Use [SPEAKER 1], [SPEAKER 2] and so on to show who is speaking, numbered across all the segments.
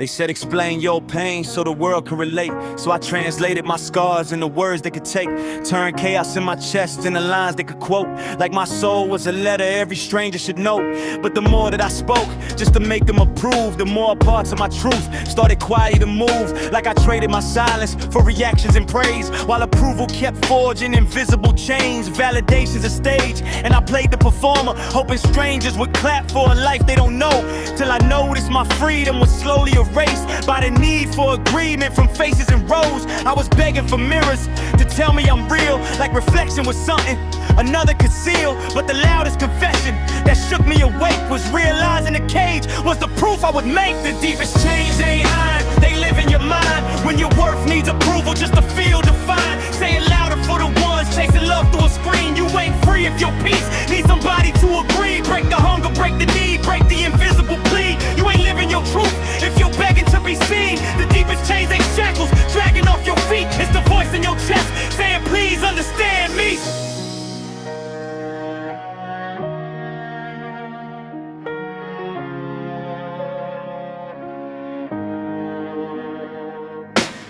[SPEAKER 1] They said explain your pain so the world can relate. So I translated my scars into words they could take. Turn chaos in my chest into lines they could quote. Like my soul was a letter every stranger should know. But the more that I spoke, just to make them approve, the more parts of my truth started quietly to move. Like I traded my silence for reactions and praise, while approval kept forging invisible chains. Validation's a stage, and I played the performer, hoping strangers would clap for a life they don't know. Till I noticed my freedom was slowly erased by the need for agreement from faces and rows. I was begging for mirrors to tell me I'm real, like reflection was something another could seal. But the loudest confession that shook me awake was realizing the cage was the proof I would make. The deepest chains ain't hide, they live in your mind. When your worth needs approval just to feel defined, say it louder for the ones chasing love through a screen. You ain't free if your peace needs somebody to agree. Break the hunger, break the need, break the invisible plea. You ain't living your truth if you're begging to be seen. The deepest chains ain't shackles dragging off your feet. It's the voice in your chest saying please understand me.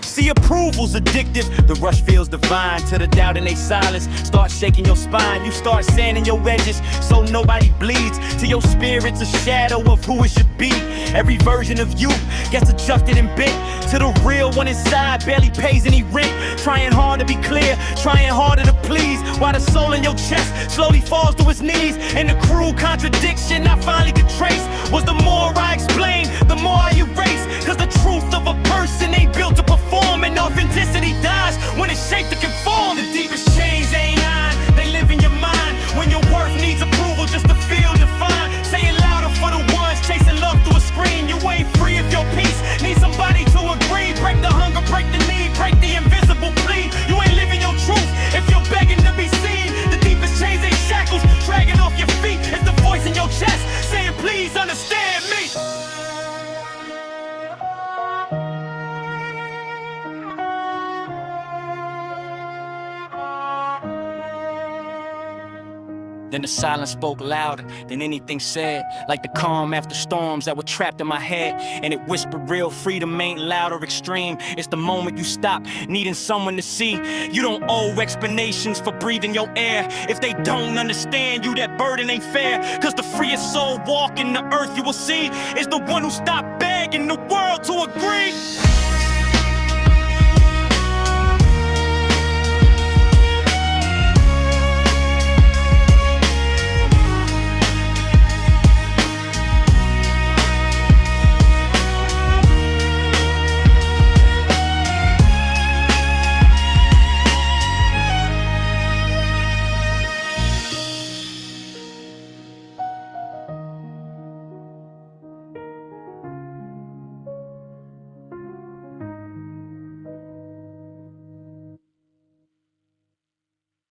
[SPEAKER 1] See, approval's addictive, the rush feels divine. To the doubt in they silence, start shaking your spine. You start sanding your edges so nobody bleeds. To your spirit's a shadow of who it should be. Every version of you gets adjusted and bent to the real one inside barely pays any rent. Trying hard to be clear, trying harder to please, while the soul in your chest slowly falls to its knees. And the cruel contradiction I finally could trace was the more I explain, the more I erase. Cause the truth of a person ain't built to perform, and authenticity dies when it's shaped to conform. The deepest chains ain't mine, they live in your mind. When your worth needs approval just to feel defined, say it louder for the ones chasing love through a screen. You ain't free if your peace needs somebody to agree. Break the hunger, break the need, break the invisible plea. You ain't living your truth if you're begging to be seen. The deepest chains ain't shackles dragging off your feet. It's the voice in your chest saying please understand me. Then the silence spoke louder than anything said, like the calm after storms that were trapped in my head. And it whispered real freedom ain't loud or extreme. It's the moment you stop needing someone to see. You don't owe explanations for breathing your air. If they don't understand you, that burden ain't fair. Cause the freest soul walking the earth you will see is the one who stopped begging the world to agree.